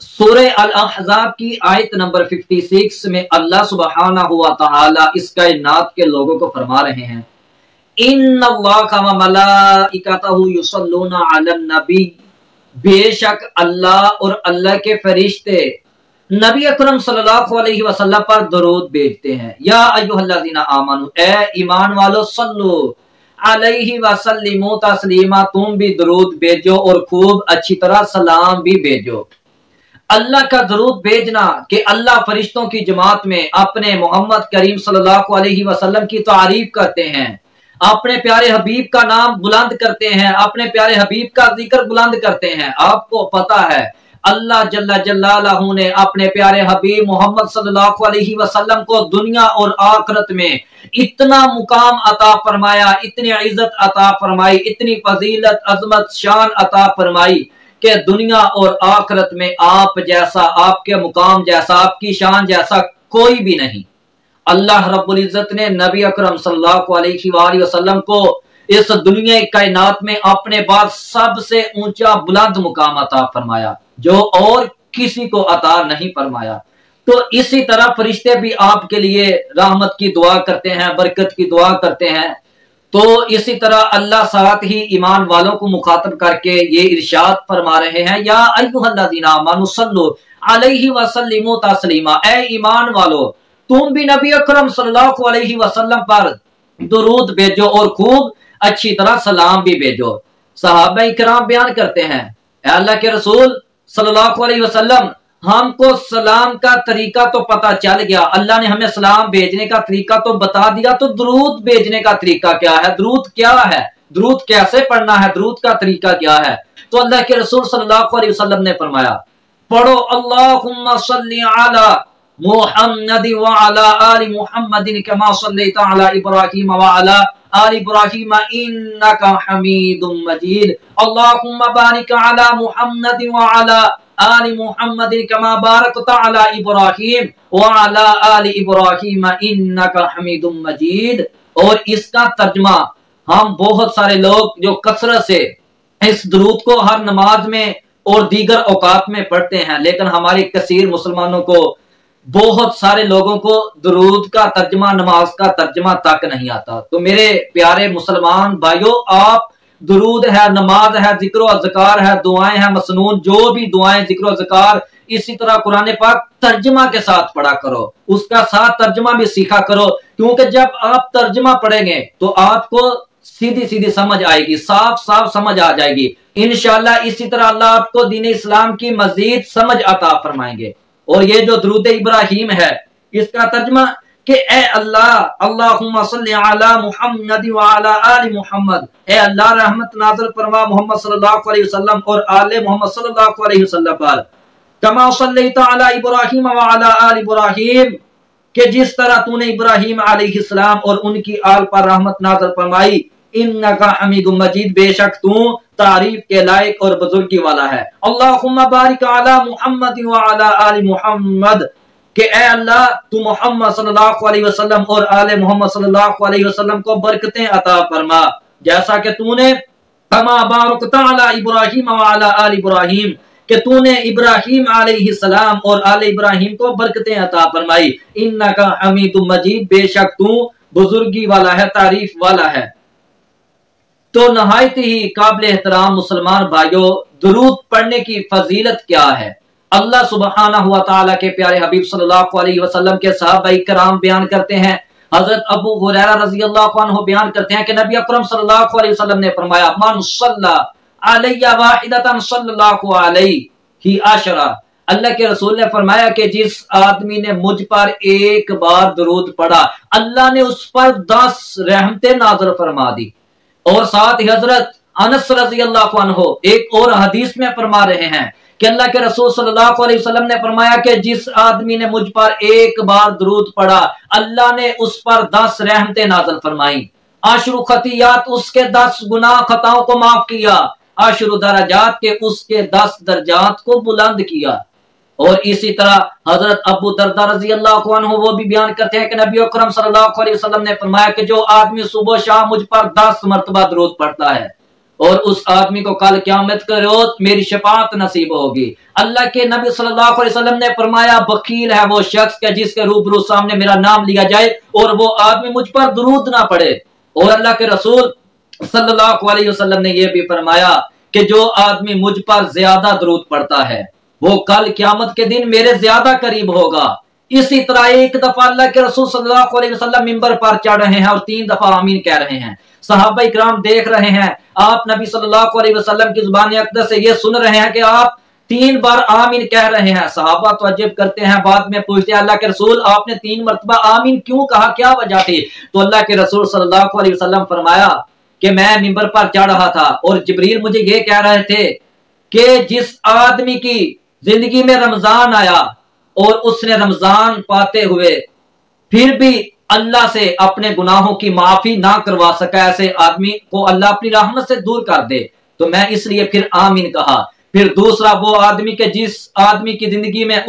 सूरह अल-अहज़ाब की आयत नंबर 56 में अल्लाह सुब्हानहु व तआला इस कायनात के लोगों को फरमा रहे हैं, इन्नल्लाहा व मलाइकतहु युसल्लूना अलन नबी, बेशक अल्लाह और अल्लाह के फरिश्ते नबी अकरम सल्लल्लाहु अलैहि वसल्लम पर दरूद भेजते हैं। या अय्युहल्लज़ीना आमनू, ए ईमान वालो, सल्लु अलैहि वसल्लिमू तस्लीमा, तुम भी दरूद भेजो और खूब अच्छी तरह सलाम भी भेजो। अल्लाह का दरूद भेजना कि अल्लाह फरिश्तों की जमात में अपने मोहम्मद करीम सल्लल्लाहु अलैहि वसल्लम की तारीफ करते हैं, अपने प्यारे हबीब का नाम बुलंद करते हैं, अपने प्यारे हबीब का जिक्र बुलंद करते हैं। आपको पता है अल्लाह जल्ला जलालहू ने अपने प्यारे हबीब मोहम्मद सल्लल्लाहु अलैहि वसल्लम को दुनिया और आखिरत में इतना मुकाम अता फरमाया, इतनी इज्जत अता फरमाई, इतनी फजीलत अजमत शान अता फरमाई कि दुनिया और आखिरत में आप जैसा, आपके मुकाम जैसा, आपकी शान जैसा कोई भी नहीं। अल्लाह रब्बुल इज्जत ने नबी अकरम सल्लल्लाहु अलैहि वसल्लम को इस दुनिया कायनात में अपने बाद सबसे ऊंचा बुलंद मुकाम अता फरमाया, जो और किसी को अता नहीं फरमाया। तो इसी तरह फरिश्ते भी आपके लिए रहमत की दुआ करते हैं, बरकत की दुआ करते हैं। तो इसी तरह अल्लाह साथ ही ईमान वालों को मुखातब करके ये इरशाद फरमा रहे हैं, या अय्युहल्लज़ीना आमनू सल्लु अलैहि वसल्लिमू तस्लीमा, ए ईमान वालो, तुम भी नबी अकरम सल्लल्लाहु अलैहि वसल्लम पर दुरूद भेजो और खूब अच्छी तरह सलाम भी भेजो। सहाबा इकराम बयान करते हैं, अल्लाह के रसूल सल्लल्लाहु अलैहि वसल्लम, हमको सलाम का तरीका तो पता चल गया, अल्लाह ने हमें सलाम भेजने का तरीका तो बता दिया, तो दुरूद भेजने का तरीका क्या है, दुरूद क्या है, दुरूद कैसे पढ़ना है, दुरूद का तरीका क्या है? तो अल्लाह के रसूल सल्लल्लाहु अलैहि वसल्लम ने फरमाया, पढ़ो अल्लाहुम्मा सल्ली अला मुहम्मद व अला आलि मुहम्मदिन कमा सल्लैता अला इब्राहीम व अला आलि इब्राहीम इन्नका हमीदुम मजीद, अल्लाहुम्मा बारिक अला मुहम्मद व अला आलि मुहम्मद कमा बारकता अला इब्राहीम व अला आलि इब्राहीम इन्नका हमीदुम मजीद। और इसका तर्जुमा हम बहुत सारे लोग जो कसरत से इस दुरूद को हर नमाज में और दीगर औकात में पढ़ते हैं, लेकिन हमारे कसीर मुसलमानों को, बहुत सारे लोगों को दुरूद का तर्जुमा, नमाज का तर्जुमा तक नहीं आता। तो मेरे प्यारे मुसलमान भाइयों, आप दुरूद है, नमाज है, जिक्र अज़कार है, दुआएं हैं मसनून, जो भी दुआएं जिक्र अज़कार, इसी तरह कुरान पाक तर्जुमा के साथ पढ़ा करो, उसका साथ तर्जुमा भी सीखा करो, क्योंकि जब आप तर्जुमा पढ़ेंगे तो आपको सीधी सीधी समझ आएगी, साफ साफ समझ आ जाएगी इंशाअल्लाह। इसी तरह अल्लाह आपको दीन इस्लाम की मजीद समझ अता फरमाएंगे। और ये जो दुरूद इब्राहीम है, इसका तर्जुमा कि ए अल्लाह, अल्लाहुम्मा सल्ली अला मुहम्मद व अला आलि मुहम्मद, ए अल्लाह रहमत नाज़िल फरमा मोहम्मद सल्लल्लाहु अलैहि वसल्लम और आले मोहम्मद सल्लल्लाहु अलैहि वसल्लम पर, कमा सल्लैता अला इब्राहीम व अला आलि इब्राहीम, कि जिस तरह तूने इब्राहीम अलैहिस्सलाम और उनकी आल पर रहमत नाज़िल फरमाई, इन्नका हमीदुम मजीद, बेशक तू तारीफ के लायक और बुजुर्गी वाला है। अल्लाहुम्मा बारिक अला मुहम्मद व अला आलि मुहम्मद, कि ए अल्लाह तू मोहम्मद सल्लल्लाहु अलैहि वसल्लम और आले मोहम्मद सल्लल्लाहु अलैहि वसल्लम को बरकतें अता फरमा, जैसा कि तूने कमा बारकता अला इब्राहीम व अला आलि इब्राहीम, कि तूने इब्राहीम अलैहिस्सलाम और आले इब्राहीम को बरकतें अता फरमाई। इन्नका हमीदुम मजीद, बेशक तू बुजुर्गी वाला है, तारीफ वाला है। तो नहायत ही काबिल एहतराम मुसलमान भाइयों, दुरूद पढ़ने की फजीलत क्या है? अल्लाह सुब्हानहु व तआला के प्यारे हबीब सल्लल्लाहु अलैहि वसल्लम के सहाबा इकराम बयान करते हैं, हजरत अबू हुरैरा रज़ियल्लाहु अन्हु बयान करते हैं कि नबी अकरम सल्लल्लाहु अलैहि वसल्लम ने फरमाया, मन सल्ला अलैया वाहिदतन सल्लल्लाहु अलैहि अशरा, अल्लाह के रसूल ने फरमाया कि जिस आदमी ने मुझ पर एक बार दुरूद पढ़ा, अल्लाह ने उस पर 10 रहमतें नाज़िल फरमा दी। और साथ ही हजरत अनस रज़ियल्लाहु अन्हु एक और हदीस में फरमा रहे हैं कि अल्लाह के रसूल सल्लल्लाहु अलैहि वसल्लम ने फरमाया कि जिस आदमी ने मुझ पर एक बार दुरूद पढ़ा, अल्लाह ने उस पर 10 रहमतें नाज़िल फरमाई। आशरु खतियात, उसके 10 गुनाह खताओं को माफ किया। आशरु दरजात, के उसके 10 दर्जात को बुलंद किया। और इसी तरह हजरत अबू दरदा रज़ियल्लाहु अन्हु वो भी बयान करते हैं कि नबी अकरम सल्लल्लाहु अलैहि वसल्लम ने फरमाया कि जो आदमी सुबह शाम मुझ पर 10 मरतबा दुरूद पढ़ता है, और उस आदमी को कल क़यामत के रोज मेरी शफाअत नसीब होगी। अल्लाह के नबी सल्लल्लाहु अलैहि वसल्लम ने फरमाया, बकील है वो शख्स के जिसके रूबरू सामने मेरा नाम लिया जाए और वो आदमी मुझ पर दुरूद ना पढ़े। और अल्लाह के रसूल सल्लल्लाहु अलैहि वसल्लम ने यह भी फरमाया कि जो आदमी मुझ पर ज्यादा दुरूद पढ़ता है वो कल क़यामत के दिन मेरे ज्यादा करीब होगा। इसी तरह एक दफा अल्लाह के रसूल सल्लल्लाहु अलैहि वसल्लम मिंबर पर चढ़ रहे हैं और 3 दफा आमीन कह रहे हैं। सहाबा इकराम देख रहे हैं, आप नबी सल्लल्लाहु अलैहि वसल्लम की जुबान अक़दस से ये सुन रहे हैं कि आप 3 बार आमीन कह रहे हैं। सहाबा तो अजब करते हैं, बाद में पूछते हैं, अल्लाह के रसूल आपने 3 मरतबा आमीन क्यों कहा, क्या वजह थी? तो अल्लाह के रसूल सल्लल्लाहु अलैहि वसल्लम फरमाया कि मैं मिंबर पर चढ़ रहा था और जिब्रील मुझे ये कह रहे थे कि जिस आदमी की जिंदगी में रमजान आया और उसने रमजान पाते हुए फिर भी अल्लाह से अपने गुनाहों की माफी ना करवा सका, ऐसे आदमी को अल्लाह अपनी रहमत से दूर कर दे। तो मैं इसलिए फिर आमीन कहा। फिर दूसरा वो आदमी के जिस आदमी की जिंदगी में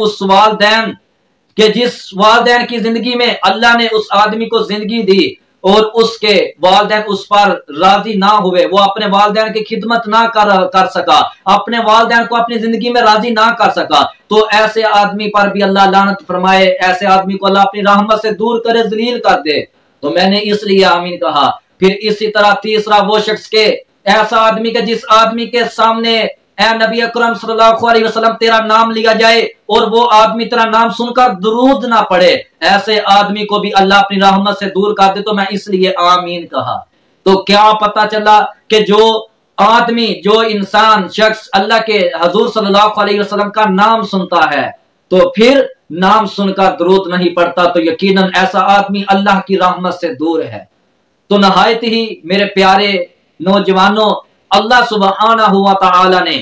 जिस वालिदैन की जिंदगी में अल्लाह ने उस आदमी को जिंदगी दी और उसके वालिदैन उस पर राजी ना हुए, वो अपने वालिदैन की खिदमत ना कर सका, अपने वालिदैन को अपनी जिंदगी में राजी ना कर सका, तो ऐसे आदमी पर भी अल्लाह लानत फरमाए, ऐसे आदमी को अल्लाह अपनी रहमत से दूर करे, जलील कर दे। तो मैंने इसलिए आमीन कहा। फिर इसी तरह तीसरा वो शख्स के ऐसा आदमी के जिस आदमी के सामने ऐ नबी अकरम सल्लल्लाहु अलैहि वसल्लम तेरा नाम लिया जाए और वो आदमी तेरा नाम सुनकर दुरूद ना पढ़े, ऐसे आदमी को भी अल्लाह अपनी रहमत से दूर कर दे। तो मैं इसलिए आमीन कहा। तो क्या पता चला कि जो आदमी, जो इंसान, शख्स अल्लाह के हजूर सल्लल्लाहु अलैहि वसल्लम का नाम सुनता है तो फिर नाम सुनकर दुरूद नहीं पढ़ता, तो यकीनन ऐसा आदमी अल्लाह की रहमत से दूर है। तो नहायत ही मेरे प्यारे नौजवानों, अल्लाह सुब्हानहू व तआला ने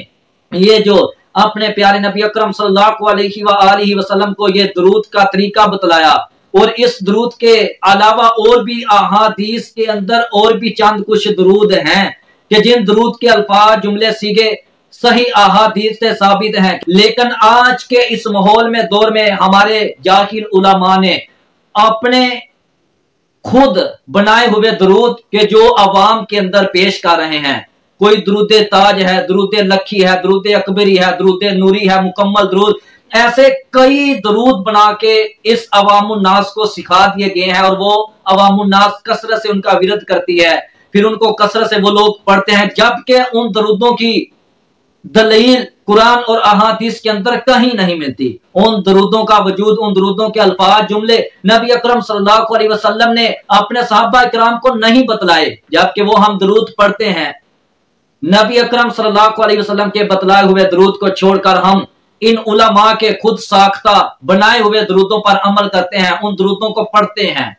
ये जो अपने प्यारे नबी अकरम सल्लल्लाहु अलैहि वसल्लम को ये दुरूद का तरीका बतलाया, और इस दुरूद के अलावा और भी अहादीस के अंदर और भी चंद कुछ दुरूद हैं कि जिन दुरूद के अल्फाज, जुमले, सीगे सही अहादीस से साबित हैं। लेकिन आज के इस माहौल में, दौर में हमारे जाहिल उलमा ने अपने खुद बनाए हुए दुरूद के जो अवाम के अंदर पेश कर रहे हैं, कोई दुरूद ताज है, दुरूद लखी है, दुरूद अकबरी है, दुरूद नूरी है, मुकम्मल दुरूद, ऐसे कई दुरूद बना के इस अवामुन नास को सिखा दिए गए हैं और वो अवामुन नास कसरत से उनका विरोध करती है। फिर उनको कसरत से वो लोग पढ़ते हैं, जबकि उन दुरूदों की दलील कुरान और अहादीस के अंदर कहीं नहीं मिलती। उन दुरूदों का वजूद, उन दुरूदों के अल्फाज, जुमले नबी अकरम सल्लल्लाहु अलैहि वसल्लम ने अपने सहाबा इकराम को नहीं बतलाए, जबकि वो हम दुरूद पढ़ते हैं। नबी अकरम सल्लल्लाहु अलैहि वसल्लम के बतलाए हुए दुरूद को छोड़कर हम इन उलमा के खुद साख्ता बनाए हुए दुरूदों पर अमल करते हैं, उन दुरूदों को पढ़ते हैं।